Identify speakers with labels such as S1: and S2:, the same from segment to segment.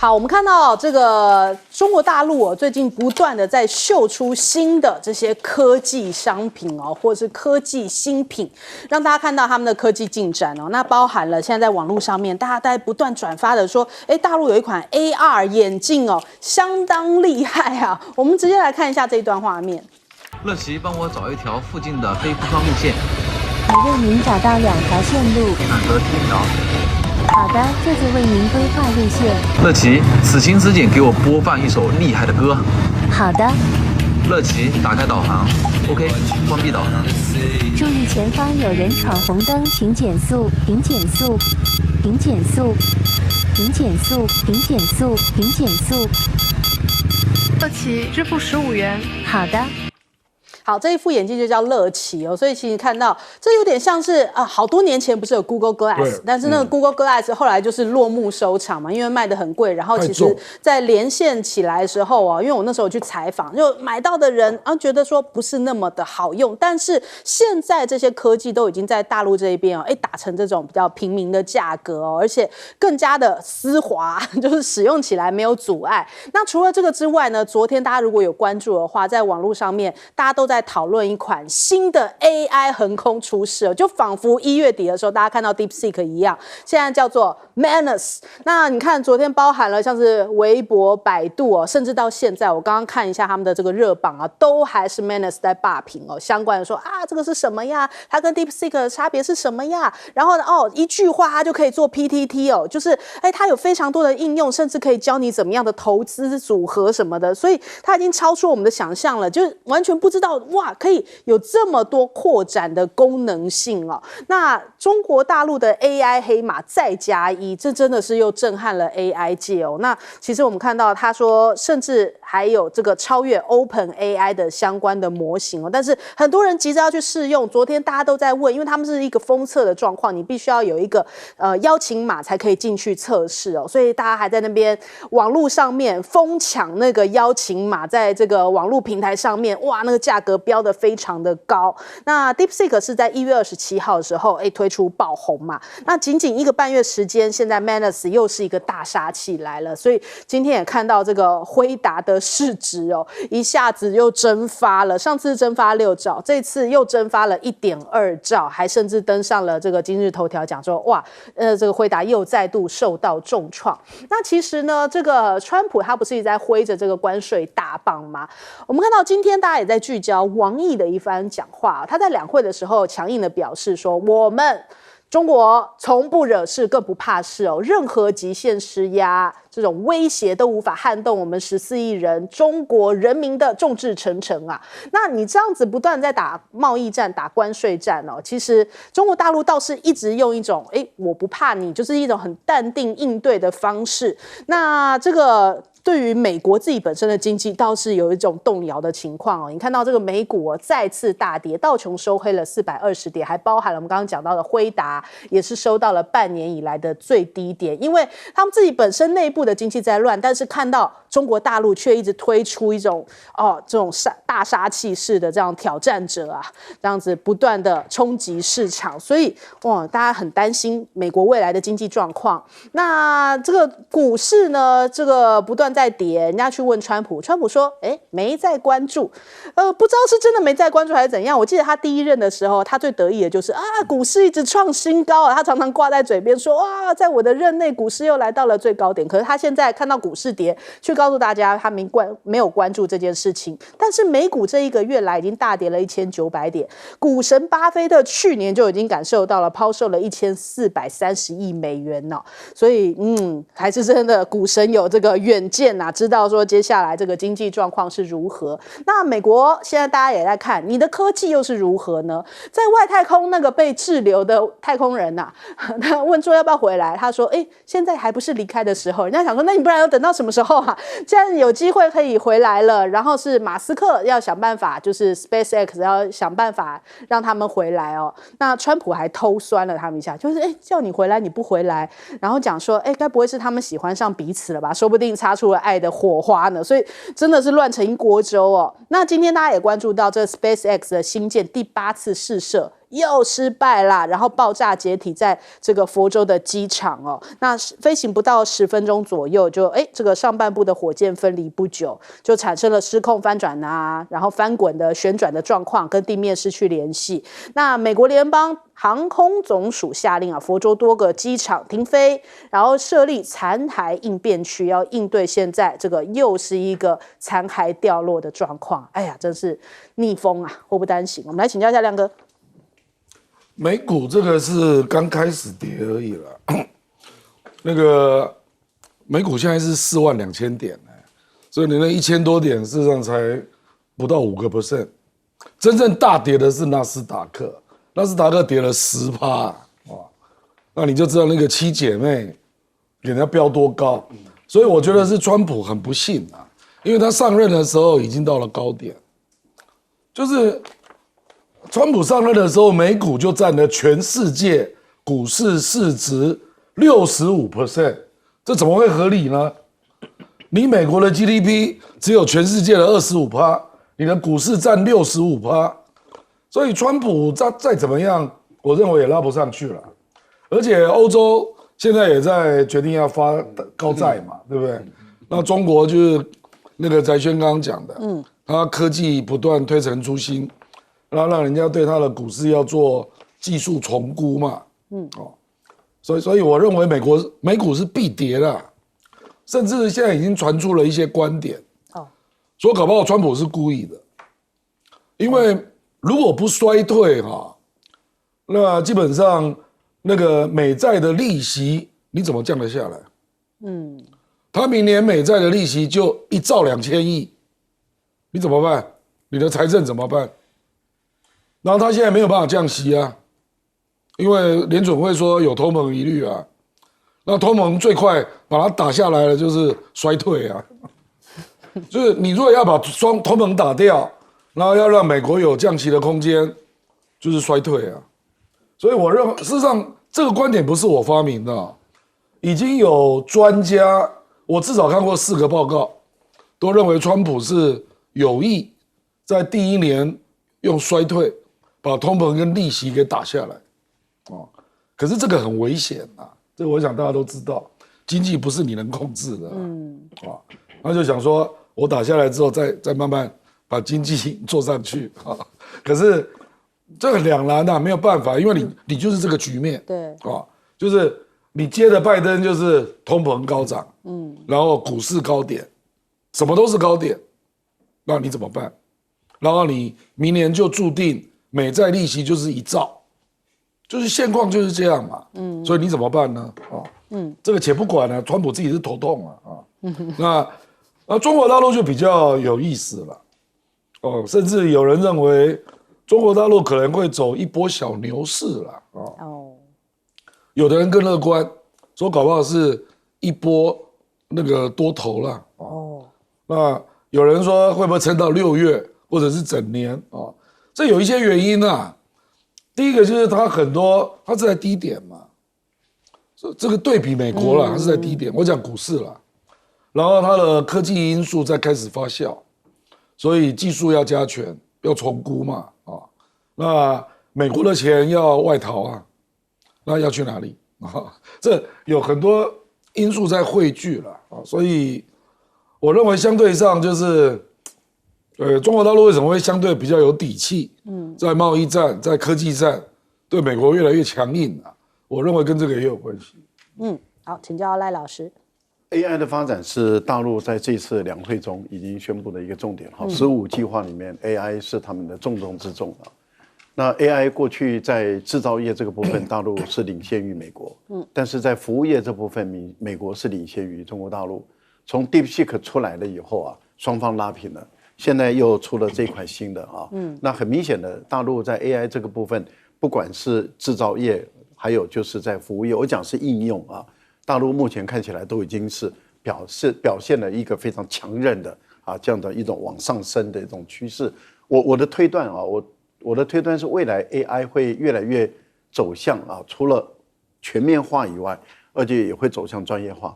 S1: 好，我们看到这个中国大陆最近不断的在秀出新的这些科技商品或者是科技新品，让大家看到他们的科技进展那包含了现在在网络上面大家在不断转发的说，大陆有一款 AR 眼镜相当厉害啊！我们直接来看一下这一段画面。
S2: 乐奇，帮我找一条附近的非铺装路线。
S3: 我为您找到2条线路。
S2: 选择第1条。
S3: 好的，这就为您规划路线。
S2: 乐奇，此情此景，给我播放一首厉害的歌。
S3: 好的。
S2: 乐奇，打开导航。OK， 关闭导航。
S3: 注意前方有人闯红灯，请减速，请减速，请减速，请减速，请减速，请减速。
S4: 乐奇，支付15元。
S3: 好的。
S1: 好，这一副眼镜就叫乐奇所以其实看到这有点像是好多年前不是有 Google Glass， 但是那个 Google Glass 后来就是落幕收场嘛，因为卖得很贵，然后其实在连线起来的时候因为我那时候去采访，就买到的人觉得说不是那么的好用，但是现在这些科技都已经在大陆这一边打成这种比较平民的价格而且更加的丝滑，就是使用起来没有阻碍。那除了这个之外呢，昨天大家如果有关注的话，在网络上面大家都在讨论一款新的 AI 横空出世就仿佛1月底的时候大家看到 DeepSeek 一样，现在叫做 Manus。 那你看昨天包含了像是微博、百度甚至到现在我刚刚看一下他们的这个热榜都还是 Manus 在霸屏相关的说这个是什么呀，它跟 DeepSeek 的差别是什么呀，然后呢一句话它就可以做 PTT 就是它有非常多的应用，甚至可以教你怎么样的投资组合什么的，所以它已经超出我们的想象了，就是完全不知道哇可以有这么多扩展的功能性那中国大陆的 AI 黑马再加一，这真的是又震撼了 AI 界那其实我们看到他说甚至还有这个超越 OpenAI 的相关的模型但是很多人急着要去试用，昨天大家都在问，因为他们是一个封测的状况，你必须要有一个邀请码才可以进去测试所以大家还在那边网络上面疯抢那个邀请码，在这个网络平台上面哇那个价格标得非常的高。那 DeepSeek 是在1月27号的时候推出爆红嘛，那仅仅1个半月时间，现在 Manus 又是一个大杀器来了，所以今天也看到这个辉达的市值一下子又蒸发了，上次蒸发6兆，这次又蒸发了1.2兆，还甚至登上了这个今日头条，讲说哇这个辉达又再度受到重创。那其实呢，这个川普他不是一直在挥着这个关税大棒吗？我们看到今天大家也在聚焦王毅的一番讲话，他在两会的时候强硬的表示说，我们中国从不惹事更不怕事任何极限施压这种威胁都无法撼动我们14亿人中国人民的众志成城那你这样子不断在打贸易战打关税战其实中国大陆倒是一直用一种我不怕你，就是一种很淡定应对的方式。那这个对于美国自己本身的经济倒是有一种动摇的情况你看到这个美股再次大跌，道琼收黑了420点，还包含了我们刚刚讲到的辉达也是收到了半年以来的最低点，因为他们自己本身内部的经济在乱，但是看到中国大陆却一直推出一种这种大杀器式的这样挑战者这样子不断的冲击市场，所以大家很担心美国未来的经济状况。那这个股市呢，这个不断在跌，人家去问川普，川普说没在关注不知道是真的没在关注还是怎样。我记得他第1任的时候，他最得意的就是股市一直创新高他常常挂在嘴边说哇，在我的任内股市又来到了最高点。可是他现在看到股市跌，去告诉大家他没有关注这件事情。但是美股这1个月来已经大跌了1900点，股神巴菲特去年就已经感受到了抛售了1430亿美元所以还是真的股神有这个远见知道说接下来这个经济状况是如何。那美国现在大家也在看你的科技又是如何呢？在外太空那个被滞留的太空人他问说要不要回来，他说现在还不是离开的时候。人家想说那你不然要等到什么时候既然有机会可以回来了，然后是马斯克要想办法，就是 SpaceX 要想办法让他们回来那川普还偷酸了他们一下，就是叫你回来你不回来，然后讲说该不会是他们喜欢上彼此了吧，说不定擦出了爱的火花呢，所以真的是乱成一锅粥那今天大家也关注到这 SpaceX 的星舰第8次试射又失败啦，然后爆炸解体在这个佛州的机场哦。那飞行不到10分钟左右，就这个上半部的火箭分离不久，就产生了失控翻转啊，然后翻滚的旋转的状况，跟地面失去联系。那美国联邦航空总署下令啊，佛州多个机场停飞，然后设立残骸应变区，要应对现在这个又是一个残骸掉落的状况。哎呀，真是逆风啊，祸不单行。我们来请教一下亮哥。
S5: 美股这个是刚开始跌而已了，那个美股现在是42000点，所以你那1000多点事实上才不到5%，真正大跌的是纳斯达克。纳斯达克跌了10%，哇，那你就知道那个七姐妹给人家飙多高。所以我觉得是川普很不幸啊，因为他上任的时候已经到了高点，就是川普上任的时候，美股就占了全世界股市市值65%，这怎么会合理呢？你美国的 GDP 只有全世界的25%，你的股市占65%。所以川普再怎么样，我认为也拉不上去了。而且欧洲现在也在决定要发高债嘛，对不对？那中国就是那个翟轩刚刚讲的，他科技不断推陈出新，然后让人家对他的股市要做技术重估嘛，所以我认为美股是必跌的，甚至现在已经传出了一些观点，说搞不好川普是故意的，因为如果不衰退那基本上那个美债的利息你怎么降得下来？他明年美债的利息就1兆2000亿，你怎么办？你的财政怎么办？然后他现在没有办法降息啊，因为联准会说有通膨疑虑啊，那通膨最快把它打下来了就是衰退啊，就是你如果要把通膨打掉，然后要让美国有降息的空间，就是衰退啊。所以我认为，事实上这个观点不是我发明的，已经有专家，我至少看过4个报告，都认为川普是有意在第1年用衰退把通膨跟利息给打下来，可是这个很危险啊，这个我想大家都知道，经济不是你能控制的，他就想说我打下来之后再慢慢把经济做上去啊，可是这个两难啊，没有办法，因为你就是这个局面，
S1: 对
S5: 就是你接的拜登就是通膨高涨，然后股市高点，什么都是高点，那你怎么办？然后你明年就注定美债利息就是1兆，就是现况就是这样嘛，所以你怎么办呢？这个且不管了，川普自己是头痛啊，那中国大陆就比较有意思了。甚至有人认为中国大陆可能会走一波小牛市了有的人更乐观，说搞不好是一波那个多头了那有人说会不会撑到6月或者是整年这有一些原因啊。第一个就是它是在低点嘛，这个对比美国啦，它是在低点。我讲股市啦，然后它的科技因素在开始发酵。所以技术要加权，要重估嘛，那美国的钱要外逃啊，那要去哪里这有很多因素在汇聚了所以我认为相对上就是，中国大陆为什么会相对比较有底气？在贸易战、在科技战对美国越来越强硬我认为跟这个也有关系。
S1: 好，请教赖老师。
S6: AI 的发展是大陆在这次两会中已经宣布的一个重点，15计划里面 AI 是他们的重中之重那 AI 过去在制造业这个部分，大陆是领先于美国，但是在服务业这部分，美国是领先于中国大陆。从 DeepSeek 出来了以后双方拉平了，现在又出了这款新的那很明显的，大陆在 AI 这个部分，不管是制造业，还有就是在服务业，我讲是应用大陆目前看起来都已经是表现了一个非常强韧的这样的一种往上升的一种趋势。我的推断我的推断是未来 AI 会越来越走向除了全面化以外，而且也会走向专业化。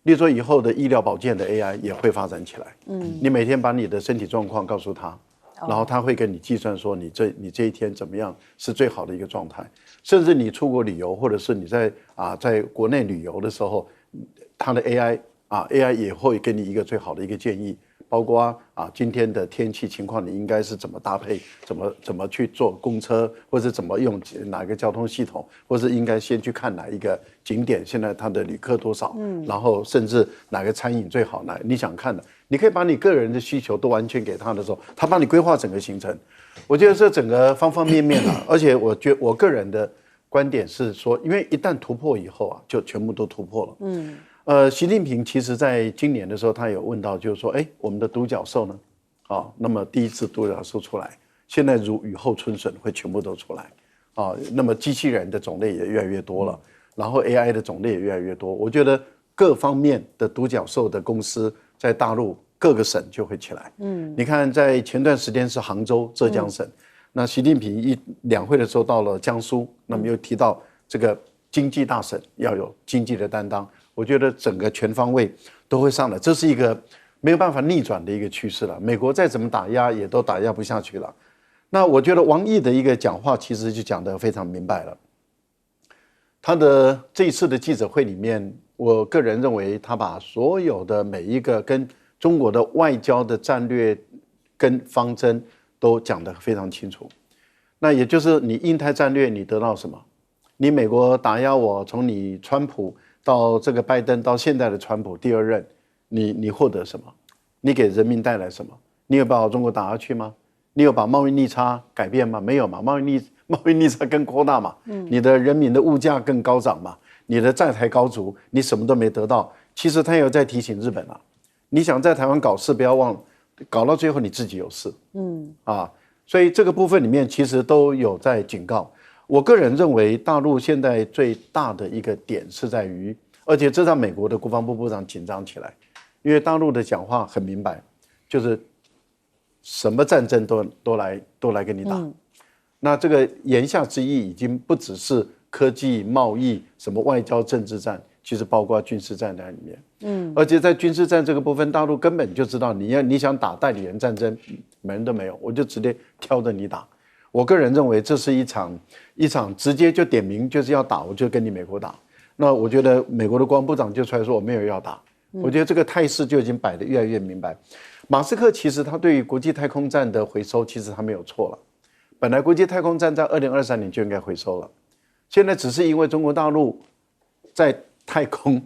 S6: 例如说以后的医疗保健的 AI 也会发展起来。你每天把你的身体状况告诉他然后它会跟你计算说你这一天怎么样是最好的一个状态，甚至你出国旅游，或者是你在国内旅游的时候，它的 AI 也会给你一个最好的一个建议。包括今天的天气情况，你应该是怎么搭配，怎么去坐公车，或者怎么用哪个交通系统，或是应该先去看哪一个景点，现在它的旅客多少，然后甚至哪个餐饮最好，你想看的，你可以把你个人的需求都完全给他的时候，他帮你规划整个行程。我觉得这整个方方面面而且我个人的观点是说，因为一旦突破以后就全部都突破了。习近平其实在今年的时候，他有问到，就是说，我们的独角兽呢？那么第一次独角兽出来，现在如雨后春笋会全部都出来，那么机器人的种类也越来越多了，然后 AI 的种类也越来越多。我觉得各方面的独角兽的公司在大陆各个省就会起来。你看在前段时间是杭州、浙江省，那习近平两会的时候到了江苏，那么又提到这个经济大省要有经济的担当。我觉得整个全方位都会上来，这是一个没有办法逆转的一个趋势了。美国再怎么打压，也都打压不下去了。那我觉得王毅的一个讲话，其实就讲得非常明白了。他的这一次的记者会里面，我个人认为，他把所有的每一个跟中国的外交的战略跟方针都讲得非常清楚。那也就是你印太战略，你得到什么？你美国打压我，从你川普到这个拜登，到现在的川普第二任，你获得什么？你给人民带来什么？你有把中国打下去吗？你有把贸易逆差改变吗？没有嘛，贸易逆差更扩大嘛，你的人民的物价更高涨嘛，你的债台高筑，你什么都没得到。其实他又在提醒日本了，你想在台湾搞事，不要忘了，搞到最后你自己有事。所以这个部分里面其实都有在警告。我个人认为，大陆现在最大的一个点是在于，而且这让美国的国防部部长紧张起来，因为大陆的讲话很明白，就是什么战争都来跟你打。那这个言下之意已经不只是科技、贸易、什么外交、政治战，其实包括军事战在里面。而且在军事战这个部分，大陆根本就知道你想打代理人战争，门都没有，我就直接挑着你打。我个人认为这是一场直接就点名就是要打，我就跟你美国打。那我觉得美国的国防部长就出来说我没有要打，我觉得这个态势就已经摆得越来越明白。马斯克其实他对于国际太空站的回收，其实他没有错了。本来国际太空站在2023年就应该回收了，现在只是因为中国大陆在太空，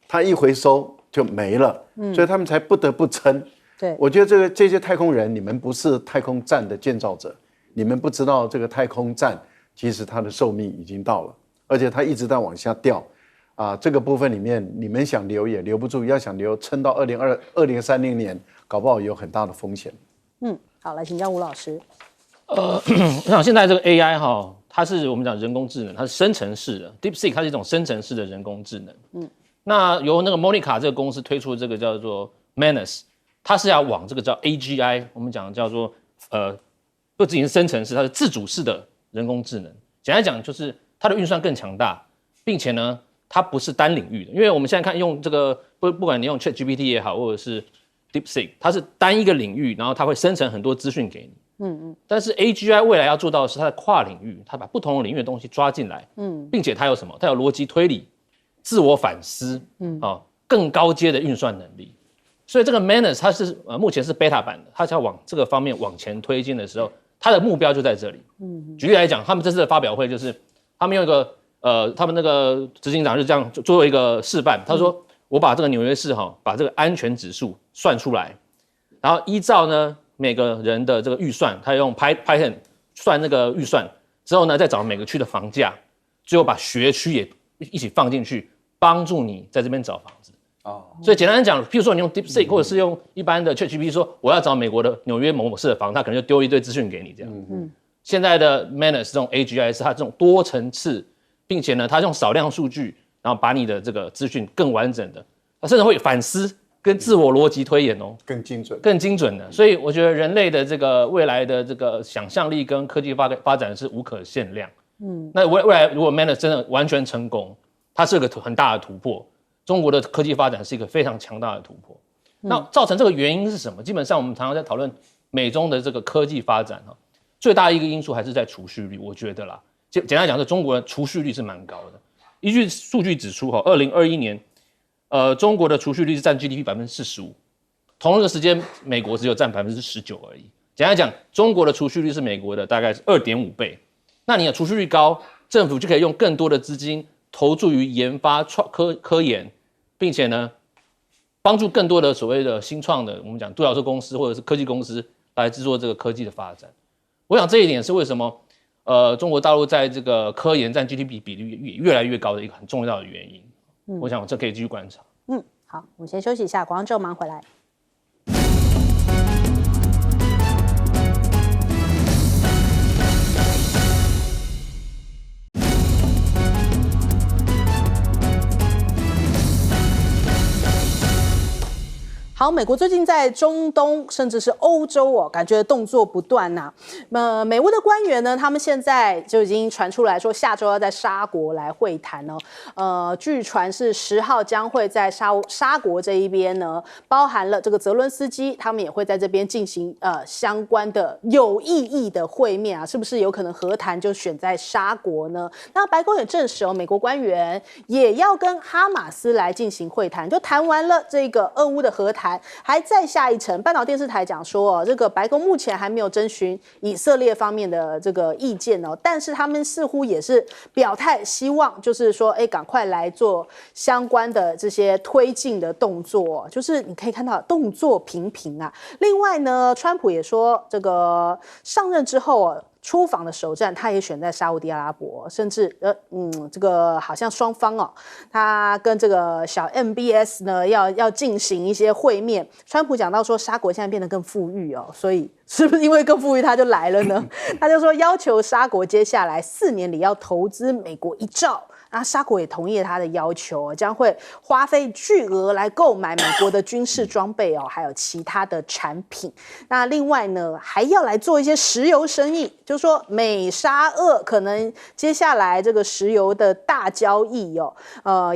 S6: 它一回收就没了，所以他们才不得不撑。
S1: 对，
S6: 我觉得这些太空人，你们不是太空站的建造者。你们不知道这个太空站其实它的寿命已经到了，而且它一直在往下掉，这个部分里面你们想留也留不住，要想留撑到2030年，搞不好有很大的风险。
S1: 好，来请教吴老师。
S7: 我想现在这个 AI 它是我们讲人工智能，它是生成式的 DeepSeek， 它是一种生成式的人工智能。那由那个 Monica 这个公司推出这个叫做 Manus， 它是要往这个叫 AGI， 我们讲叫做不仅是生成式，它是自主式的人工智能。简单讲就是它的运算更强大，并且呢，它不是单领域的。因为我们现在看用这个不管你用 ChatGPT 也好，或者是 DeepSeek， 它是单一个领域，然后它会生成很多资讯给你。但是 AGI 未来要做到的是它的跨领域，它把不同的领域的东西抓进来。并且它有什么？它有逻辑推理、自我反思，更高阶的运算能力。所以这个 Manus 它是目前是 beta 版的，它要往这个方面往前推进的时候，它的目标就在这里。举例来讲，他们这次的发表会就是他们用一个他们那个执行长就这样做一个示范，他说我把这个纽约市把这个安全指数算出来，然后依照呢每个人的这个预算，他用 Python 算那个预算之后呢，再找每个区的房价，最后把学区也一起放进去，帮助你在这边找房子。所以简单讲，譬如说你用 DeepSeek 或者是用一般的 ChatGPT 说我要找美国的纽约某某市的房，他可能就丢一堆资讯给你这样。现在的 Manus 这种 AGI 是它这种多层次，并且呢，它用少量数据，然后把你的这个资讯更完整的，它甚至会反思跟自我逻辑推演
S6: 更精准
S7: 的。所以我觉得人类的这个未来的这个想象力跟科技发展是无可限量。那未来如果 Manus 真的完全成功，它是个很大的突破。中国的科技发展是一个非常强大的突破。那造成这个原因是什么？基本上我们常常在讨论美中的这个科技发展最大一个因素还是在储蓄率，我觉得啦。简单讲，是中国的储蓄率是蛮高的。依据数据指出，2021年，中国的储蓄率是占 GDP 45%，同一个时间，美国只有占19%而已。简单讲，中国的储蓄率是美国的大概是2.5倍。那你的储蓄率高，政府就可以用更多的资金投注于研发科研，并且呢，帮助更多的所谓的新创的，我们讲独角兽公司或者是科技公司来制作这个科技的发展。我想这一点是为什么中国大陆在这个科研占 GDP 比率越来越高的一个很重要的原因。我想这可以继续观察。
S1: 好，我们先休息一下，广告之后马上回来。好，美国最近在中东甚至是欧洲感觉动作不断呐。美国的官员呢，他们现在就已经传出来说，下周要在沙国来会谈哦。据传是10号将会在沙国这一边呢，包含了这个泽伦斯基，他们也会在这边进行相关的有意义的会面啊，是不是有可能和谈就选在沙国呢？那白宫也证实美国官员也要跟哈马斯来进行会谈，就谈完了这个俄乌的和谈。还再下一层，半岛电视台讲说这个白宫目前还没有征询以色列方面的这个意见但是他们似乎也是表态，希望就是说，赶快来做相关的这些推进的动作，就是你可以看到动作频频啊。另外呢，川普也说，这个上任之后出访的首站，他也选在沙烏地阿拉伯，甚至这个好像双方他跟这个小 MBS 呢要进行一些会面。川普讲到说，沙国现在变得更富裕所以是不是因为更富裕他就来了呢？他就说要求沙国接下来4年里要投资美国1兆。那沙国也同意了他的要求，将会花费巨额来购买美国的军事装备还有其他的产品。那另外呢，还要来做一些石油生意，就是说美沙俄可能接下来这个石油的大交易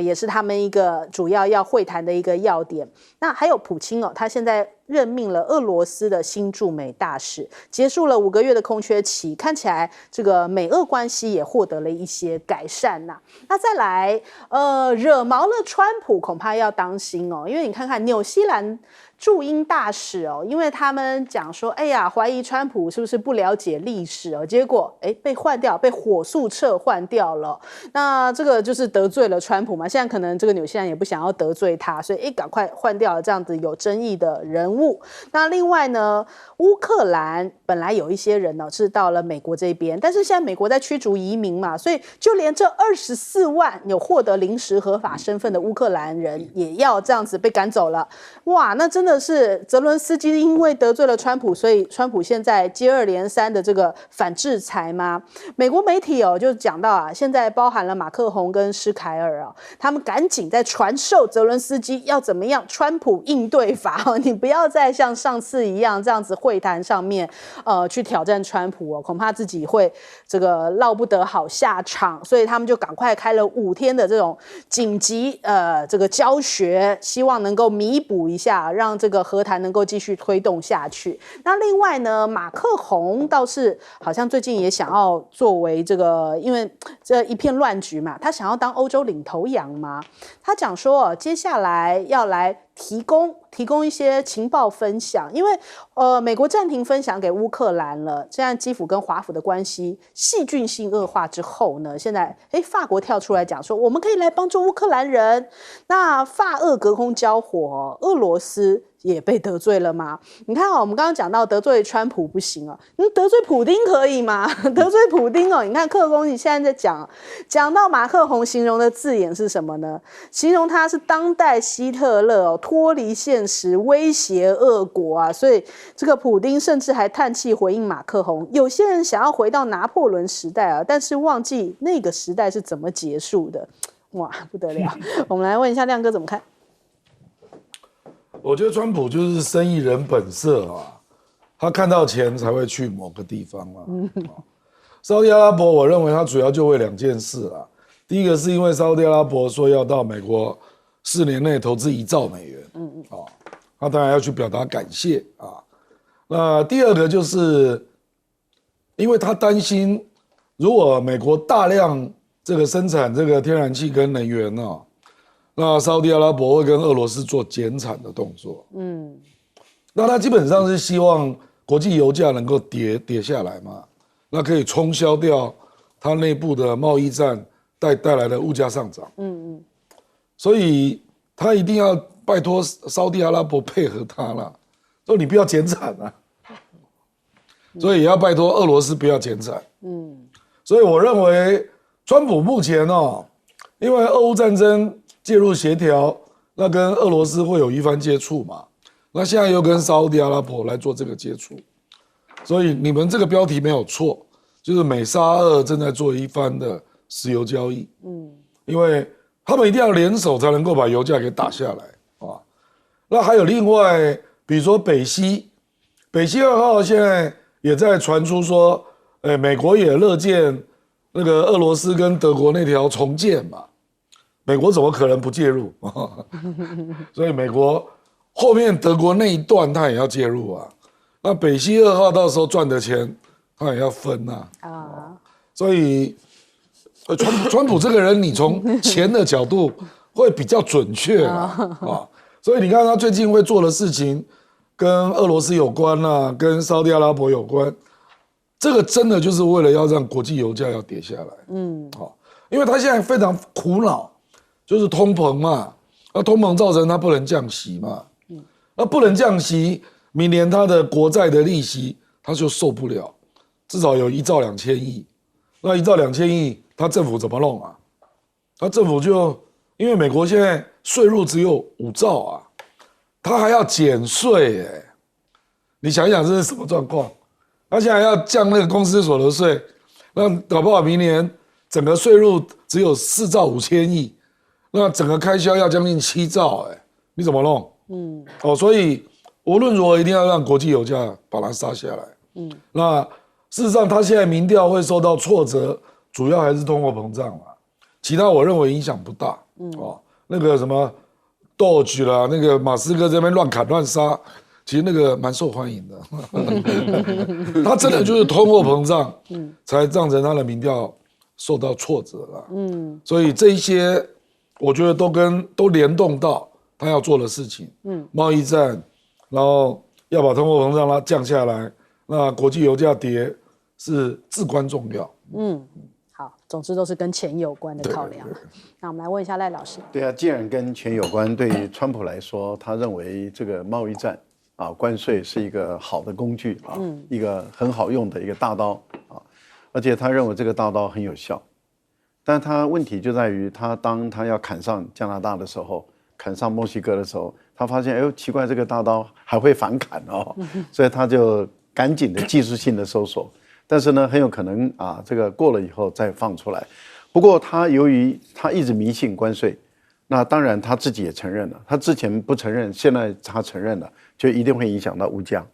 S1: 也是他们一个主要会谈的一个要点。那还有普京他现在任命了俄罗斯的新驻美大使，结束了5个月的空缺期，看起来这个美俄关系也获得了一些改善呐。那再来，惹毛了川普，恐怕要当心因为你看看纽西兰驻英大使因为他们讲说，怀疑川普是不是不了解历史结果被换掉，被火速撤换掉了。那这个就是得罪了川普嘛。现在可能这个纽西兰也不想要得罪他，所以赶快换掉了这样子有争议的人物。那另外呢，乌克兰本来有一些人是到了美国这边，但是现在美国在驱逐移民嘛，所以就连这24万有获得临时合法身份的乌克兰人也要这样子被赶走了。哇，那真的是泽伦斯基因为得罪了川普，所以川普现在接二连三的这个反制裁吗？美国媒体就讲到现在包含了马克宏跟施凯尔他们赶紧在传授泽伦斯基要怎么样川普应对法你不要再像上次一样这样子会谈上面去挑战川普恐怕自己会这个落不得好下场，所以他们就赶快开了5天的这种紧急这个教学，希望能够弥补一下，让这个和谈能够继续推动下去。那另外呢，马克宏倒是好像最近也想要作为这个，因为这一片乱局嘛，他想要当欧洲领头羊嘛。他讲说接下来要来提供一些情报分享，因为美国暂停分享给乌克兰了，现在基辅跟华府的关系细菌性恶化之后呢，现在法国跳出来讲说我们可以来帮助乌克兰人。那法俄隔空交火，俄罗斯也被得罪了吗？你看我们刚刚讲到得罪川普不行你得罪普丁可以吗？得罪普丁你看克公你现在在讲到马克宏形容的字眼是什么呢？形容他是当代希特勒脱离现实，威胁俄国所以这个普丁甚至还叹气回应马克宏，有些人想要回到拿破仑时代但是忘记那个时代是怎么结束的。哇，不得了我们来问一下亮哥怎么看。
S5: 我觉得川普就是生意人本色他看到钱才会去某个地方沙烏地阿拉伯，我认为他主要就为2件事第一个是因为沙烏地阿拉伯说要到美国4年内投资1兆美元他当然要去表达感谢那第二个就是，因为他担心，如果美国大量这个生产这个天然气跟能源啊，那沙特阿拉伯会跟俄罗斯做减产的动作。那他基本上是希望国际油价能够跌下来嘛，那可以冲销掉他内部的贸易战带来的物价上涨。所以他一定要拜托沙特阿拉伯配合他了，说你不要减产啊，所以也要拜托俄罗斯不要减产。所以我认为川普目前因为俄乌战争介入协调，那跟俄罗斯会有一番接触嘛，那现在又跟沙特阿拉伯来做这个接触，所以你们这个标题没有错，就是美沙俄正在做一番的石油交易。因为他们一定要联手才能够把油价给打下来啊。那还有另外，比如说北溪2号现在也在传出说，美国也乐见那个俄罗斯跟德国那条重建嘛，美国怎么可能不介入？所以美国后面德国那一段他也要介入啊。那北溪2号到时候赚的钱他也要分呐。所以川普这个人，你从钱的角度会比较准确啊。所以你看他最近会做的事情，跟俄罗斯有关啊，跟沙特阿拉伯有关。这个真的就是为了要让国际油价要跌下来，因为他现在非常苦恼，就是通膨嘛，那通膨造成他不能降息嘛，那不能降息，明年他的国债的利息他就受不了，至少有1兆2千亿，那1兆2千亿，他政府怎么弄啊？他政府就因为美国现在税入只有5兆啊，他还要减税你想一想这是什么状况？他现在要降那个公司所得税，那搞不好明年整个税入只有4兆5千亿，那整个开销要将近7兆你怎么弄？所以无论如何一定要让国际油价把它杀下来。那事实上他现在民调会受到挫折，主要还是通货膨胀嘛，其他我认为影响不大。那个什么 Doge 啦，那个马斯克这边乱砍乱杀。其实那个蛮受欢迎的，他真的就是通货膨胀，才造成他的民调受到挫折了。所以这一些我觉得都联动到他要做的事情，贸易战，然后要把通货膨胀它降下来，那国际油价跌是至关重要。
S1: 好，总之都是跟钱有关的考量。那我们来问一下赖老师。
S6: 对啊，既然跟钱有关，对于川普来说，他认为这个贸易战关税是一个好的工具一个很好用的一个大刀而且他认为这个大刀很有效，但他问题就在于当他要砍上加拿大的时候，砍上墨西哥的时候，他发现奇怪，这个大刀还会反砍所以他就赶紧的技术性的收缩，但是呢，很有可能这个过了以后再放出来。不过他由于他一直迷信关税，那当然他自己也承认了，他之前不承认，现在他承认了，就一定会影响到物价。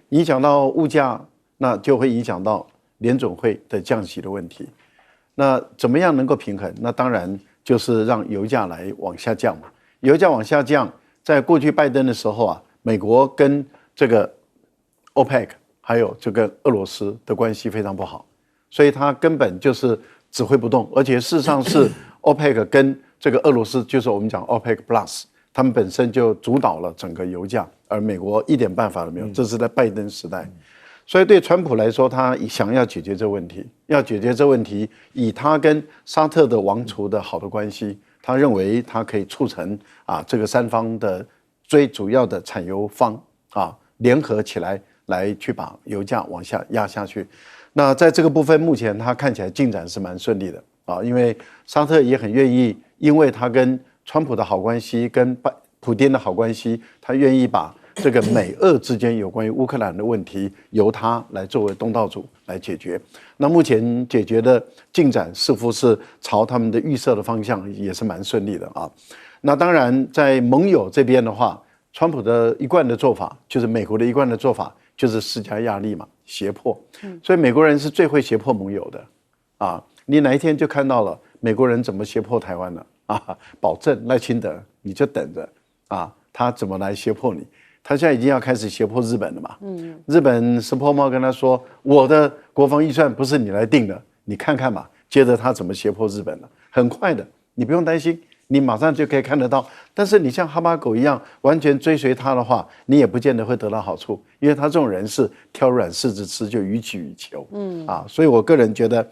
S6: 影响到物价，那就会影响到联准会的降息的问题。那怎么样能够平衡？那当然就是让油价来往下降嘛。油价往下降，在过去拜登的时候美国跟这个 OPEC 还有这个俄罗斯的关系非常不好，所以他根本就是指挥不动，而且事实上是 OPEC 跟这个俄罗斯，就是我们讲 OPEC Plus， 他们本身就主导了整个油价，而美国一点办法都没有。这是在拜登时代，所以对川普来说，他想要解决这问题，以他跟沙特的王储的好的关系，他认为他可以促成这个三方的最主要的产油方联合起来去把油价往下压下去。那在这个部分，目前他看起来进展是蛮顺利的因为沙特也很愿意，因为他跟川普的好关系，跟普丁的好关系，他愿意把这个美俄之间有关于乌克兰的问题由他来作为东道主来解决。那目前解决的进展似乎是朝他们的预设的方向，也是蛮顺利的那当然在盟友这边的话，川普的一贯的做法，就是美国的一贯的做法，就是施加压力嘛，胁迫。所以美国人是最会胁迫盟友的你哪一天就看到了美国人怎么胁迫台湾了保证赖清德你就等着他怎么来胁迫你。他现在已经要开始胁迫日本了嘛。日本石破茂跟他说，我的国防预算不是你来定的，你看看吧。接着他怎么胁迫日本了，很快的，你不用担心，你马上就可以看得到。但是你像哈巴狗一样完全追随他的话，你也不见得会得到好处，因为他这种人是挑软柿子吃，就予取予求。所以我个人觉得，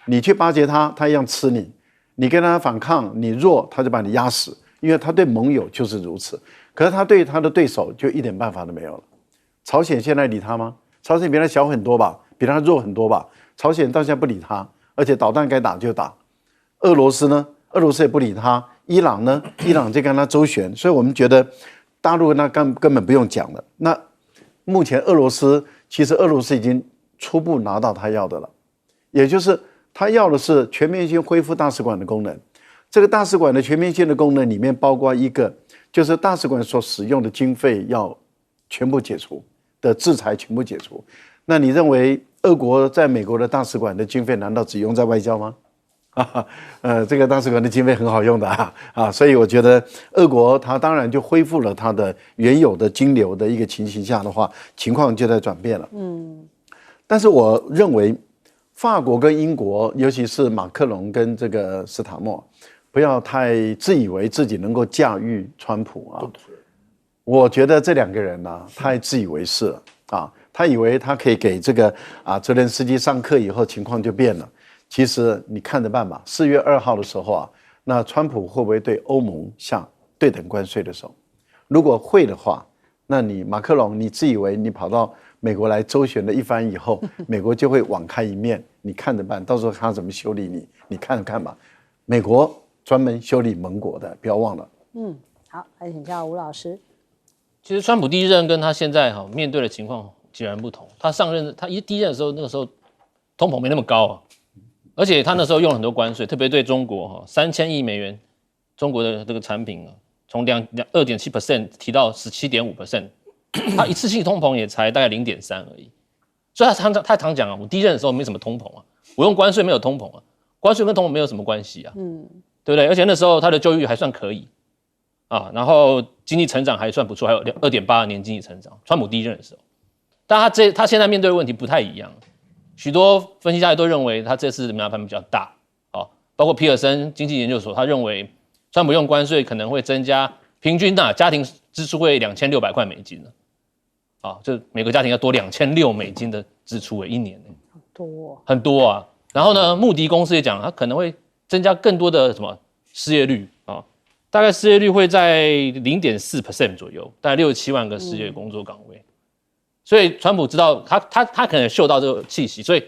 S6: 你去巴结他，他一样吃你；你跟他反抗，你弱，他就把你压死。因为他对盟友就是如此，可是他对他的对手就一点办法都没有了。朝鲜现在理他吗？朝鲜比他小很多吧，比他弱很多吧。朝鲜到现在不理他，而且导弹该打就打。俄罗斯呢？俄罗斯也不理他。伊朗呢？伊朗就跟他周旋。所以我们觉得大陆那根本不用讲了。那目前其实俄罗斯已经初步拿到他要的了，也就是他要的是全面性恢复大使馆的功能。这个大使馆的全面性的功能里面包括一个，就是大使馆所使用的经费要全部解除的制裁全部解除。那你认为俄国在美国的大使馆的经费难道只用在外交吗？这个大使馆的经费很好用的所以我觉得俄国它当然就恢复了它的原有的金流的一个情形下的话，情况就在转变了。但是我认为法国跟英国，尤其是马克龙跟这个斯塔默，不要太自以为自己能够驾驭川普我觉得这两个人太自以为是了他以为他可以给这个泽连斯基上课以后情况就变了。其实你看着办吧。4月2号的时候那川普会不会对欧盟下对等关税的手？如果会的话，那你马克龙，你自以为你跑到美国来周旋了一番以后，美国就会网开一面，你看着办，到时候他怎么修理你，你看看吧。美国专门修理盟国的，不要忘了。
S1: 好，来请教吴老师。
S7: 其实川普第一任跟他现在面对的情况截然不同。他上任，他第一任的时候，那个时候通膨没那么高而且他那时候用了很多关税，特别对中国3000亿美元中国的这个产品从2.7% 提到17.5%，他一次性通膨也才大概0.3而已。所以他常讲我第一任的时候没什么通膨我用关税没有通膨关税跟通膨没有什么关系对不对？而且那时候他的就业率还算可以然后经济成长还算不错，还有2.8年经济成长。川普第一任的时候，但他现在面对的问题不太一样。许多分析家都认为他这次的麻烦比较大包括皮尔森经济研究所，他认为川普用关税可能会增加平均家庭支出会$2600就每个家庭要多$2600的支出一年很多然后呢，穆迪公司也讲，它可能会增加更多的失业率大概失业率会在0.4% 左右，大概67万个失业工作岗位。所以川普知道他可能嗅到这个气息，所以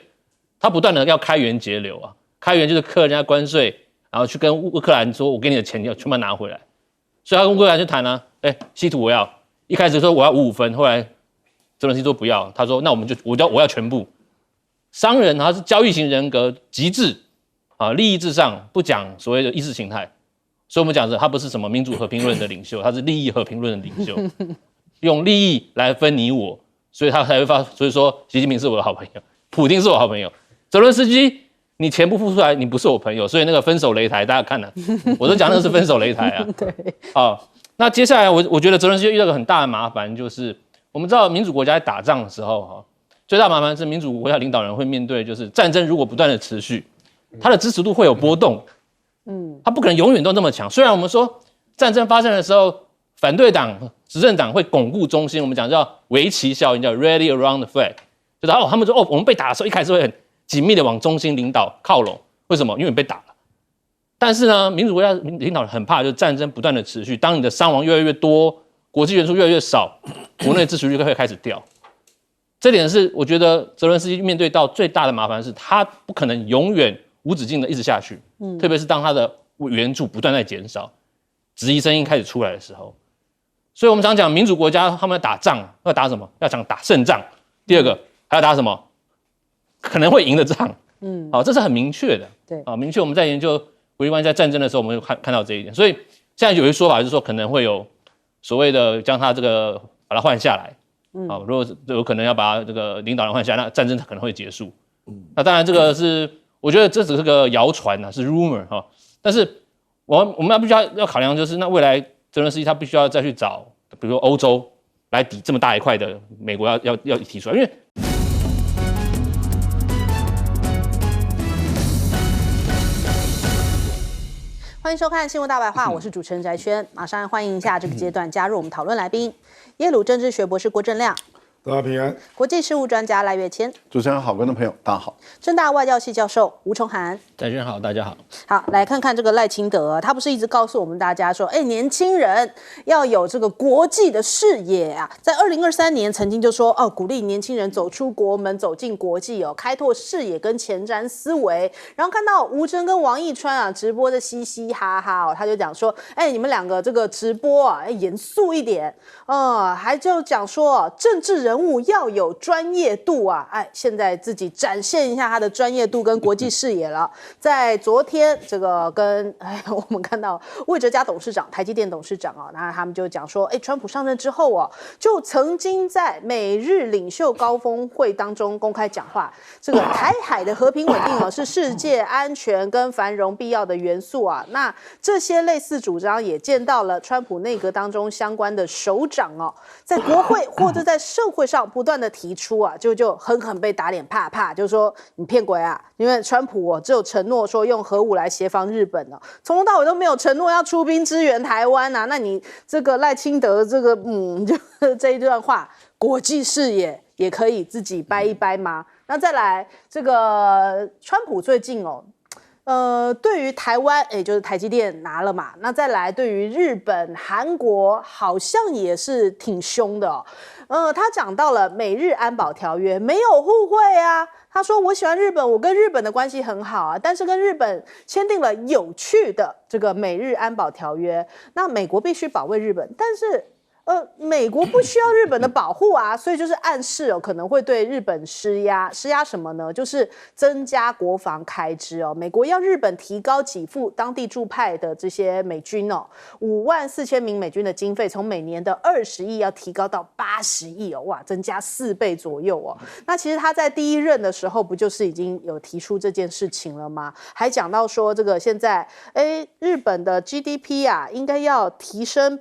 S7: 他不断的要开源节流开源就是克人家关税，然后去跟乌克兰说，我给你的钱你要全部拿回来。所以他跟乌克兰就谈稀土我要，一开始说我要55分，后来泽连斯基说不要，他说那我要全部。商人他是交易型人格极致利益至上，不讲所谓的意识形态。所以我们讲他不是什么民主和平论的领袖，他是利益和平论的领袖，用利益来分你我。所以他才会所以说习近平是我的好朋友，普丁是我的好朋友，泽伦斯基你钱不付出来，你不是我朋友。所以那个分手擂台大家看我都讲那是分手擂台
S1: 对
S7: 那接下来我觉得泽伦斯基遇到一个很大的麻烦，就是我们知道民主国家在打仗的时候最大麻烦是民主国家领导人会面对，就是战争如果不断的持续，他的支持度会有波动他不可能永远都那么强。虽然我们说战争发生的时候，反对党、执政党会巩固中心，我们讲叫围棋效应，叫 rally around the flag， 就是他们说我们被打的时候，一开始会很紧密的往中心领导靠拢，为什么？因为你被打了。但是呢，民主国家领导人很怕，就是战争不断的持续，当你的伤亡越来越多，国际援助越来越少，国内支持率会开始掉。这点是我觉得泽伦斯基面对到最大的麻烦是，他不可能永远无止境的一直下去，特别是当他的援助不断在减少，质疑声音开始出来的时候。所以我们常讲民主国家他们要打仗，要打什么？要讲打胜仗。第二个还要打什么？可能会赢的仗。这是很明确的。
S1: 对
S7: 明确我们在研究国际关系在战争的时候，我们会看到这一点。所以现在有一个说法就是说，可能会有所谓的将他这个把他换下来。如果有可能要把这个领导人换下来，那战争可能会结束。那当然这个是我觉得这只是个谣传是 rumor 但是我们必须要考量，就是那未来泽连斯基他必须要再去找，比如说欧洲来抵这么大一块的美国要提出来，因为。
S1: 欢迎收看《新闻大白话》，我是主持人翟轩，马上欢迎一下这个阶段加入我们讨论来宾，耶鲁政治学博士郭正亮，
S5: 大家平安。
S1: 国际事务专家赖岳谦，
S6: 主持人好，观众朋友大家好。
S1: 政大外交系教授吴崇涵，
S7: 翟轩好，大家好。
S1: 好，来看看这个赖清德，他不是一直告诉我们大家说，年轻人要有这个国际的视野啊，在2023年曾经就说鼓励年轻人走出国门，走进国际开拓视野跟前瞻思维。然后看到吴峥跟王一川啊直播的嘻嘻哈哈他就讲说，你们两个这个直播啊，严肃一点，还就讲说政治人物要有专业度啊，现在自己展现一下他的专业度跟国际视野了。在昨天，这个跟我们看到魏哲家董事长、台积电董事长那他们就讲说，川普上任之后就曾经在美日领袖高峰会当中公开讲话，这个台海的和平稳定是世界安全跟繁荣必要的元素啊。那这些类似主张也见到了川普内阁当中相关的首长在国会或者在社会上不断的提出就狠狠被打脸，怕就是说你骗鬼啊！因为川普只有承诺说用核武来协防日本从头到尾都没有承诺要出兵支援台湾那你这个赖清德这个就这一段话，国际视野也可以自己掰一掰吗？那再来这个川普最近对于台湾，就是台积电拿了嘛，那再来对于日本、韩国好像也是挺凶的他讲到了美日安保条约没有互惠啊，他说我喜欢日本，我跟日本的关系很好但是跟日本签订了有趣的这个美日安保条约，那美国必须保卫日本，但是美国不需要日本的保护所以就是暗示可能会对日本施压什么呢？就是增加国防开支美国要日本提高给付当地驻派的这些美军54000名美军的经费，从每年的20亿要提高到80亿哇，增加4倍左右那其实他在第一任的时候不就是已经有提出这件事情了吗？还讲到说这个现在日本的 GDP 应该要提升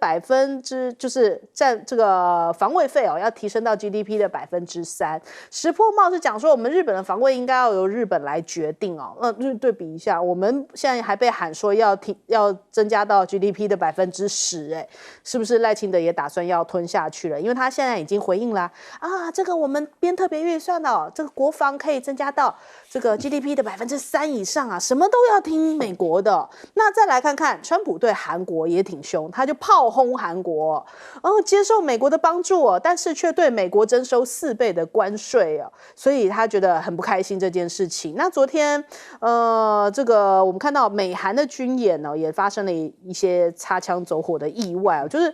S1: 就是占这个防卫费要提升到 GDP 的3%。石破茂是讲说我们日本的防卫应该要由日本来决定就是对比一下，我们现在还被喊说要增加到 GDP 的10%是不是赖清德也打算要吞下去了？因为他现在已经回应了这个我们编特别预算这个国防可以增加到这个 GDP 的3%以上什么都要听美国的。那再来看看川普对韩国也挺凶，他就炮轰韩国接受美国的帮助但是却对美国征收4倍的关税所以他觉得很不开心这件事情。那昨天这个我们看到美韩的军演也发生了一些擦枪走火的意外就是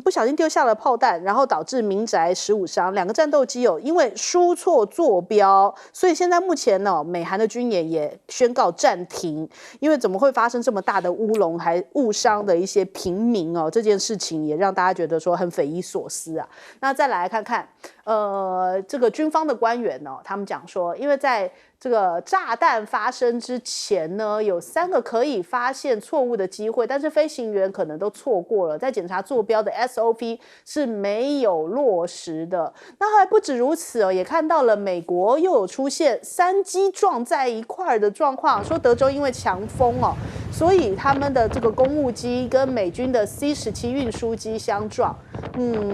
S1: 不小心丢下了炮弹，然后导致民宅15伤，2个战斗机因为输错坐标，所以现在目前美韩的军演也宣告暂停，因为怎么会发生这么大的乌龙还误伤的一些平民这件事情也让大家觉得说很匪夷所思那再来看看这个军方的官员他们讲说，因为在这个炸弹发生之前呢，有3个可以发现错误的机会，但是飞行员可能都错过了，在检查坐标的 SOP 是没有落实的。那还不止如此也看到了美国又有出现3机撞在一块的状况，说德州因为强风所以他们的这个公务机跟美军的 C-17运输机相撞。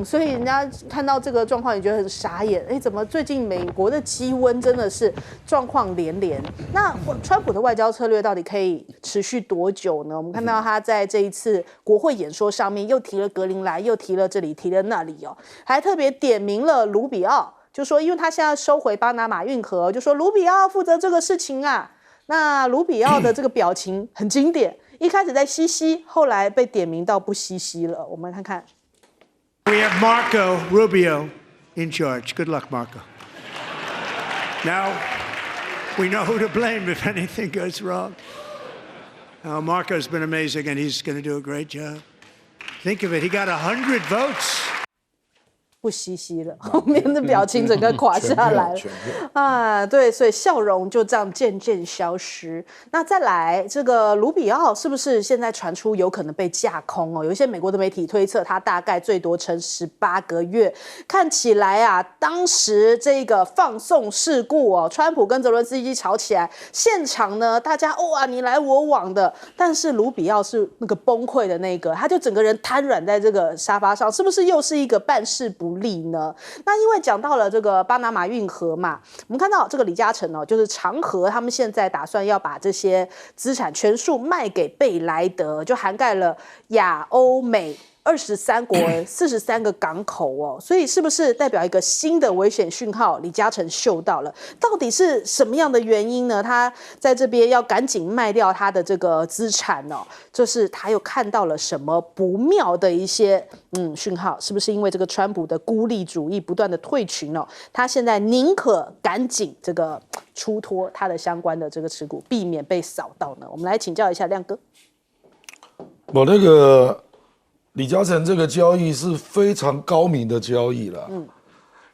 S1: 所以人家看到这个状况也觉得很傻眼，怎么最近美国的机温真的是状况连连？那川普的外交策略到底可以持续多久呢？我们看到他在这一次国会演说上面又提了格林兰，又提了这里，提了那里还特别点名了卢比奥，就说因为他现在收回巴拿马运河，就说卢比奥负责这个事情那卢比奥的这个表情很经典，一开始在嘻嘻，后来被点名到不嘻嘻了。我们看看。
S8: We have Marco Rubio in charge. Good luck, Marco. Now, we know who to blame if anything goes wrong. Marco's been amazing, and he's going to do a great job. Think of it, he got 100 votes.
S1: 不嘻嘻了，后面的表情整个垮下来了啊，对，所以笑容就这样渐渐消失。那再来，这个卢比奥是不是现在传出有可能被架空哦？有一些美国的媒体推测，他大概最多撑18个月。看起来啊，当时这个放送事故哦，川普跟泽伦斯基吵起来，现场呢大家哇你来我往的，但是卢比奥是那个崩溃的那个，他就整个人瘫软在这个沙发上，是不是又是一个办事不力呢？那因为讲到了这个巴拿马运河嘛，我们看到这个李嘉诚哦，就是长和他们现在打算要把这些资产全数卖给贝莱德，就涵盖了亚欧美23国43个港口哦，所以是不是代表一个新的危险讯号？李嘉诚嗅到了，到底是什么样的原因呢？他在这边要赶紧卖掉他的这个资产哦，就是他又看到了什么不妙的一些讯号？是不是因为这个川普的孤立主义不断的退群哦？他现在宁可赶紧这个出脱他的相关的这个持股，避免被扫到呢？我们来请教一下亮哥。
S5: 我那个。李嘉诚这个交易是非常高明的交易了，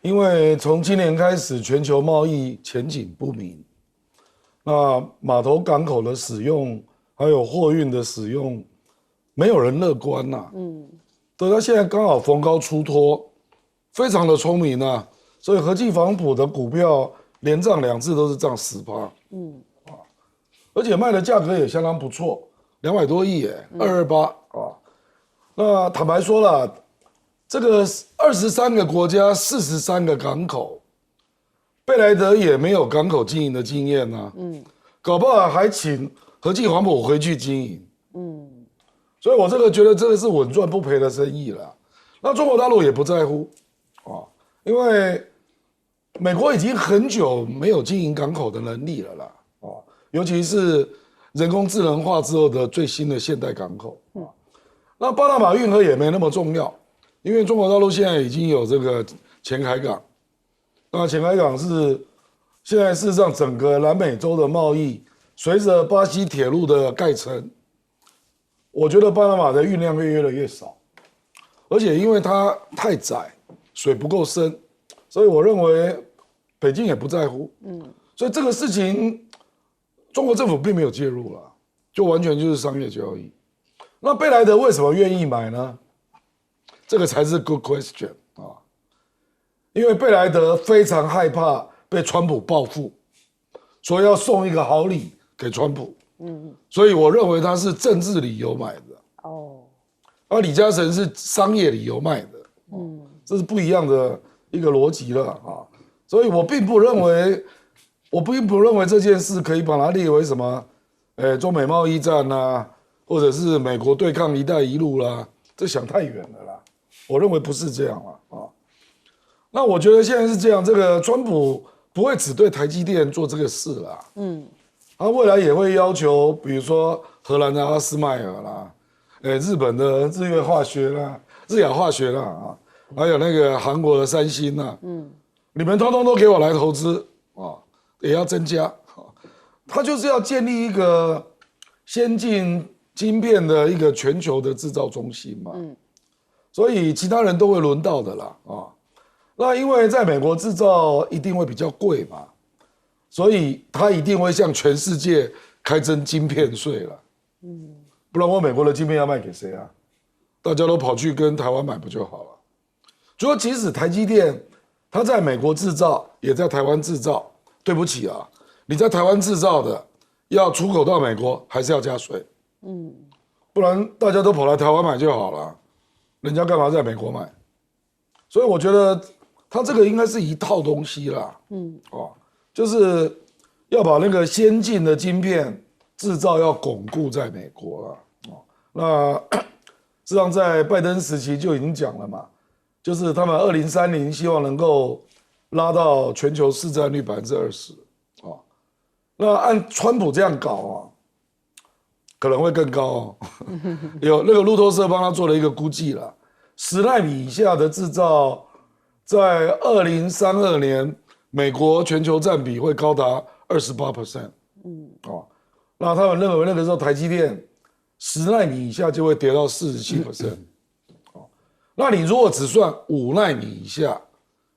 S5: 因为从今年开始，全球贸易前景不明，那码头港口的使用，还有货运的使用，没有人乐观呐，对，他现在刚好逢高出脱，非常的聪明啊，所以和记防普的股票连涨2次都是涨10%，而且卖的价格也相当不错，200多亿耶，228啊。那坦白说了，这个23个国家43个港口，贝莱德也没有港口经营的经验啊，搞不好还请和记黄埔回去经营，所以我这个觉得这个是稳赚不赔的生意了。那中国大陆也不在乎啊，因为美国已经很久没有经营港口的能力了啦，尤其是人工智能化之后的最新的现代港口啊。那巴拿马运河也没那么重要，因为中国大陆现在已经有这个前海港，那前海港是现在事实上整个南美洲的贸易，随着巴西铁路的盖成，我觉得巴拿马的运量会越来越少，而且因为它太窄，水不够深，所以我认为北京也不在乎，所以这个事情中国政府并没有介入了，就完全就是商业交易。那贝莱德为什么愿意买呢？这个才是 good question 啊！因为贝莱德非常害怕被川普报复，所以要送一个好礼给川普。所以我认为他是政治理由买的。而李嘉诚是商业理由卖的。这是不一样的一个逻辑了啊！所以我并不认为这件事可以把它列为什么，中美贸易战啊。或者是美国对抗一带一路啦，这想太远了啦。我认为不是这样啦啊。那我觉得现在是这样，这个川普不会只对台积电做这个事啦，他未来也会要求，比如说荷兰的阿斯麦尔啦，日本的日月化学啦、日亚化学啦啊，还有那个韩国的三星啦，你们通通都给我来投资啊，也要增加。他就是要建立一个先进晶片的一个全球的制造中心嘛，所以其他人都会轮到的啦啊。那因为在美国制造一定会比较贵嘛，所以他一定会向全世界开征晶片税了。不然我美国的晶片要卖给谁啊？大家都跑去跟台湾买不就好了？就说即使台积电它在美国制造，也在台湾制造，对不起啊，你在台湾制造的要出口到美国，还是要加税。不然大家都跑来台湾买就好了，人家干嘛在美国买？所以我觉得他这个应该是一套东西啦，就是要把那个先进的晶片制造要巩固在美国啦，那事实上在拜登时期就已经讲了嘛，就是他们2030希望能够拉到全球市占率20%，那按川普这样搞啊，可能会更高哦。有那个路透社帮他做了一个估计啦，10奈米以下的制造，在2032年，美国全球占比会高达28%。那他们认为那个时候台积电10奈米以下就会跌到47%。那你如果只算5奈米以下，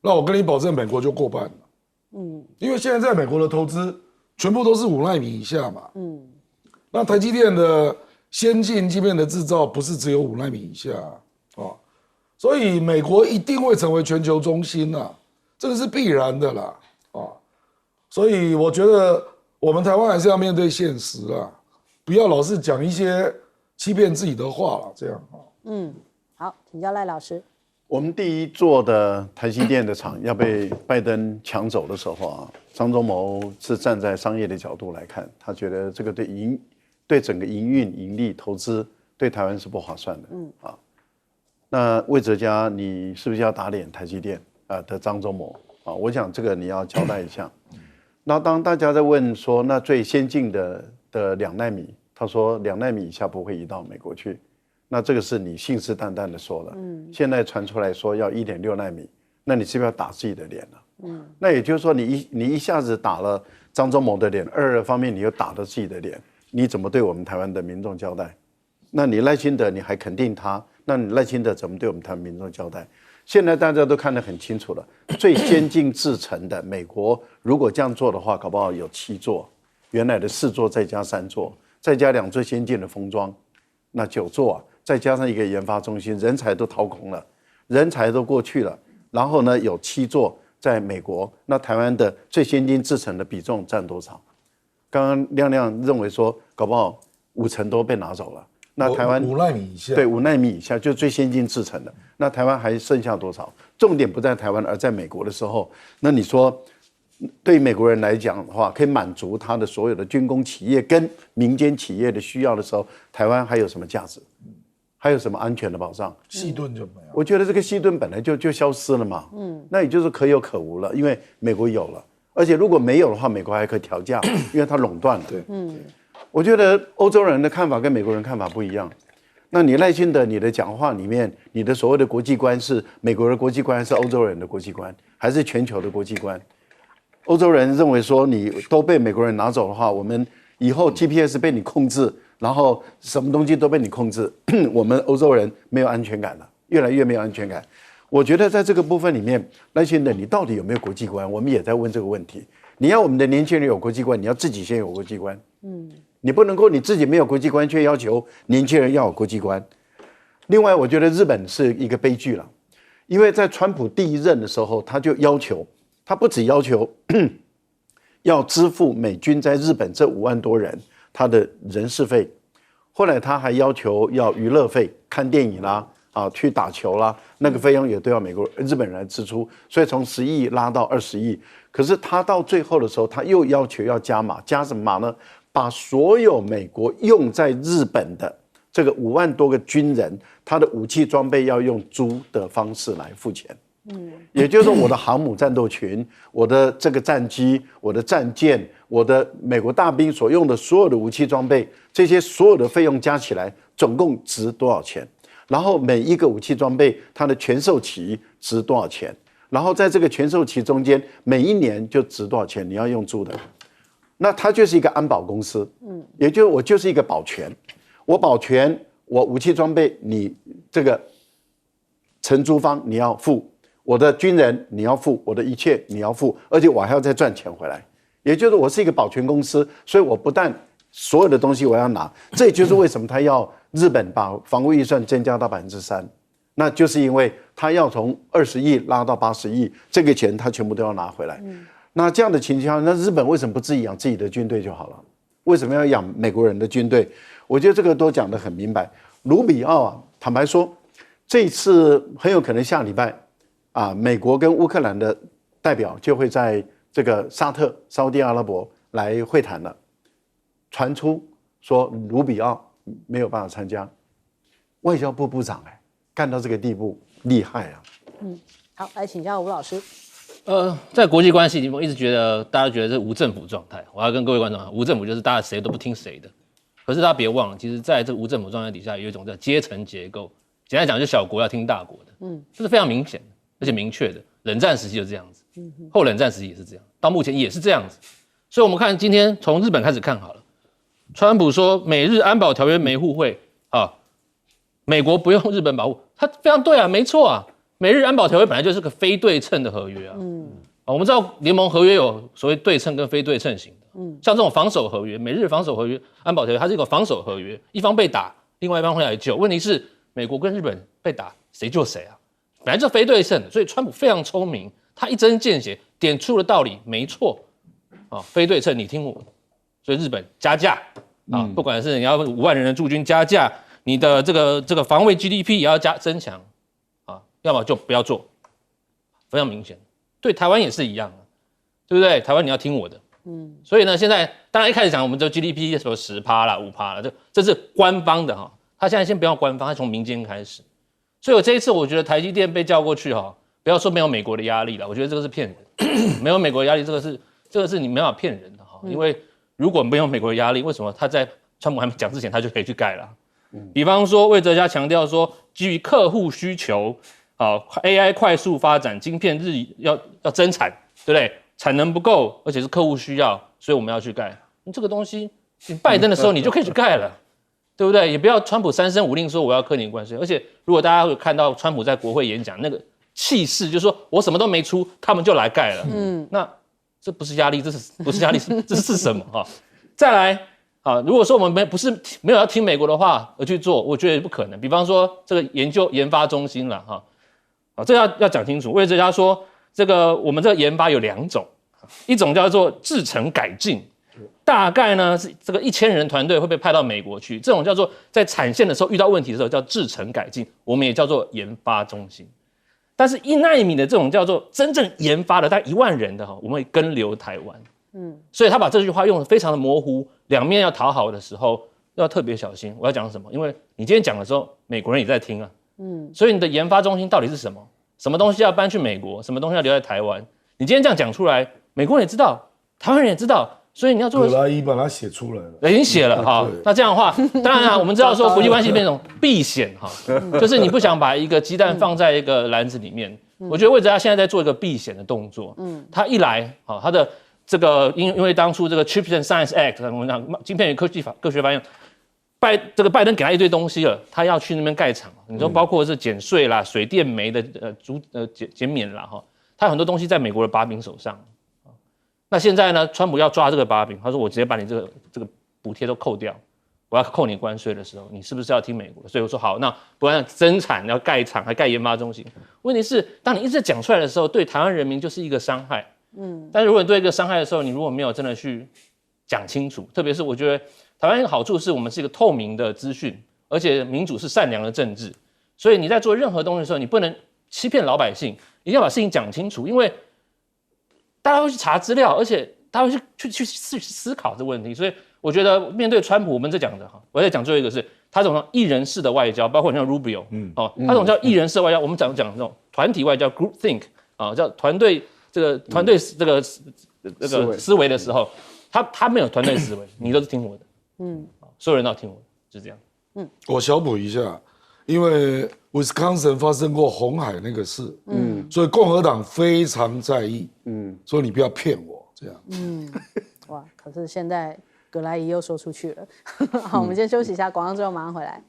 S5: 那我跟你保证，美国就过半了。因为现在在美国的投资全部都是5奈米以下嘛。那台积电的先进晶片的制造不是只有5奈米以下所以美国一定会成为全球中心这个是必然的啦所以我觉得我们台湾还是要面对现实啦，不要老是讲一些欺骗自己的话啦，这样
S1: 好，请教赖老师。
S6: 我们第一座的台积电的厂要被拜登抢走的时候张忠谋是站在商业的角度来看，他觉得这个对整个营运、盈利、投资对台湾是不划算的。那魏哲家，你是不是要打脸台积电的张忠谋我想这个你要交代一下。那当大家在问说，那最先进的2奈米，他说2奈米以下不会移到美国去。那这个是你信誓旦旦的说了，现在传出来说要1.6奈米，那你是不是要打自己的脸了？那也就是说你一下子打了张忠谋的脸，二方面你又打了自己的脸，你怎么对我们台湾的民众交代？那你赖清德你还肯定他，那你赖清德怎么对我们台湾民众交代？现在大家都看得很清楚了，最先进制程的美国如果这样做的话，搞不好有7座，原来的4座再加3座，再加2最先进的封装，那9座再加上一个研发中心，人才都掏空了，人才都过去了，然后呢有7座在美国，那台湾的最先进制程的比重占多少？刚刚亮亮认为说，搞不好50%都被拿走了。那台湾
S5: 5奈米以下，
S6: 对，5奈米以下就是最先进制程的。那台湾还剩下多少？重点不在台湾，而在美国的时候，那你说对美国人来讲的话，可以满足他的所有的军工企业跟民间企业的需要的时候，台湾还有什么价值？还有什么安全的保障？
S5: 细盾就没有。
S6: 我觉得这个细盾本来就消失了嘛，那也就是可有可无了，因为美国有了，而且如果没有的话，美国还可以调价，因为它垄断了。对，我觉得欧洲人的看法跟美国人看法不一样。那你赖清德，你的讲话里面，你的所谓的国际观是美国的国际观，还是欧洲人的国际观，还是全球的国际观？欧洲人认为说，你都被美国人拿走的话，我们以后 GPS 被你控制，然后什么东西都被你控制，我们欧洲人没有安全感了，越来越没有安全感。我觉得在这个部分里面，赖清德你到底有没有国际观？我们也在问这个问题。你要我们的年轻人有国际观，你要自己先有国际观。你不能够你自己没有国际观，却要求年轻人要有国际观。另外，我觉得日本是一个悲剧了，因为在川普第1任的时候，他就要求，他不只要求要支付美军在日本这5万多人他的人事费，后来他还要求要娱乐费，看电影啦，去打球啦，那个费用也都要日本人来支出，所以从10亿拉到20亿。可是他到最后的时候，他又要求要加码，加什么码呢？把所有美国用在日本的这个5万多个军人，他的武器装备要用租的方式来付钱。也就是说，我的航母战斗群，我的这个战机，我的战舰，我的美国大兵所用的所有的武器装备，这些所有的费用加起来，总共值多少钱？然后每一个武器装备它的全售期值多少钱？然后在这个全售期中间，每一年就值多少钱？你要用租的。那它就是一个安保公司，也就是我就是一个保全，我保全我武器装备，你这个承租方你要付，我的军人你要付，我的一切你要付，而且我还要再赚钱回来，也就是我是一个保全公司，所以我不但所有的东西我要拿，这也就是为什么他要日本把防卫预算增加到3%，那就是因为他要从20亿拉到80亿，这个钱他全部都要拿回来。那这样的情况下，那日本为什么不自己养自己的军队就好了？为什么要养美国人的军队？我觉得这个都讲得很明白。卢比奥坦白说，这一次很有可能下礼拜美国跟乌克兰的代表就会在这个沙地阿拉伯来会谈了。传出说卢比奥没有办法参加，外交部部长干到这个地步，厉害啊！
S1: 好，来请教吴老师。
S7: 在国际关系里面，我一直觉得大家觉得是无政府状态。我要跟各位观众讲，无政府就是大家谁都不听谁的。可是大家别忘了，其实在这个无政府状态底下，有一种叫阶层结构。简单讲，就是小国要听大国的，这是非常明显的，而且明确的。冷战时期就这样子，后冷战时期也是这样，到目前也是这样子。所以我们看今天从日本开始看好了，川普说美日安保条约没互惠美国不用日本保护，他非常对啊，没错啊。美日安保条约本来就是个非对称的合约啊。我们知道联盟合约有所谓对称跟非对称型的。像这种防守合约，美日防守合约、安保条约，它是一个防守合约，一方被打，另外一方会来救。问题是美国跟日本被打，谁救谁啊？本来就非对称的，所以川普非常聪明，他一针见血点出了道理，没错啊，非对称，你听我，所以日本加价啊，不管是你要5万人的驻军加价，你的这个防卫 GDP 也要增强啊，要么就不要做，非常明显。对台湾也是一样啊，对不对？台湾你要听我的。所以呢，现在当然一开始讲我们这 GDP 什么10%啦、5%啦，这是官方的哈。他现在先不要官方，他从民间开始。所以我这一次我觉得台积电被叫过去哈，不要说没有美国的压力了，我觉得这个是骗人，没有美国的压力，这个是你没办法骗人的哈。因为如果没有美国的压力，为什么他在川普还没讲之前他就可以去盖了？比方说魏哲家强调说，基于客户需求，AI 快速发展，晶片日益要增产，对不对？产能不够，而且是客户需要，所以我们要去盖。你这个东西，你拜登的时候你就可以去盖了，对不对？也不要川普3声5令说我要课你关税。而且如果大家会看到川普在国会演讲那个气势，就是说我什么都没出，他们就来盖了。那这不是压力，这是不是压力？这是什么哈？再来如果说我们没有要听美国的话而去做，我觉得不可能。比方说这个研发中心了这要讲清楚。魏哲家说。这个我们这个研发有2种，一种叫做制程改进，大概呢是这个1000人团队会被派到美国去，这种叫做在产线的时候遇到问题的时候叫制程改进，我们也叫做研发中心。但是1奈米的这种叫做真正研发的大概1万人的我们会跟留台湾。所以他把这句话用得非常的模糊，两面要讨好的时候要特别小心。我要讲什么？因为你今天讲的时候，美国人也在听啊。所以你的研发中心到底是什么？什么东西要搬去美国，什么东西要留在台湾？你今天这样讲出来，美国人也知道，台湾人也知道，所以你要做。葛莱伊把它写出来了，已经写了哈。那这样的话，当然我们知道说国际关系变成避险哈，就是你不想把一个鸡蛋放在一个篮子里面。我觉得魏哲家现在在做一个避险的动作。他一来他的这个因为当初这个 Chips and Science Act， 我们讲晶片与科学法案。拜登给他一堆东西了，他要去那边盖厂。你说包括是减税啦、水电煤的减免啦他有很多东西在美国的把柄手上。那现在呢，川普要抓这个把柄，他说我直接把你这个补贴都扣掉，我要扣你关税的时候，你是不是要听美国？所以我说好，那不然增产要盖厂，还盖研发中心。问题是，当你一直讲出来的时候，对台湾人民就是一个伤害。但是如果你对一个伤害的时候，你如果没有真的去讲清楚，特别是我觉得。台湾一个好处是我们是一个透明的资讯，而且民主是善良的政治，所以你在做任何东西的时候，你不能欺骗老百姓，一定要把事情讲清楚，因为大家会去查资料，而且大家会去思考这个问题。所以我觉得面对川普，我们在讲的我在讲最后一个是他这种一人式的外交，包括像 Rubio，他这种叫一人式的外交，我们讲这种团体外交 Group Think 叫团队这个思维的时候，他没有团队思维，你都是听我的。所有人都要听我，就这样。
S5: 我小补一下，因为 Wisconsin 发生过红海那个事，所以共和党非常在意，所以你不要骗我，这样。
S1: 哇，可是现在葛莱伊又说出去了。好，我们先休息一下，广告之后马上回来。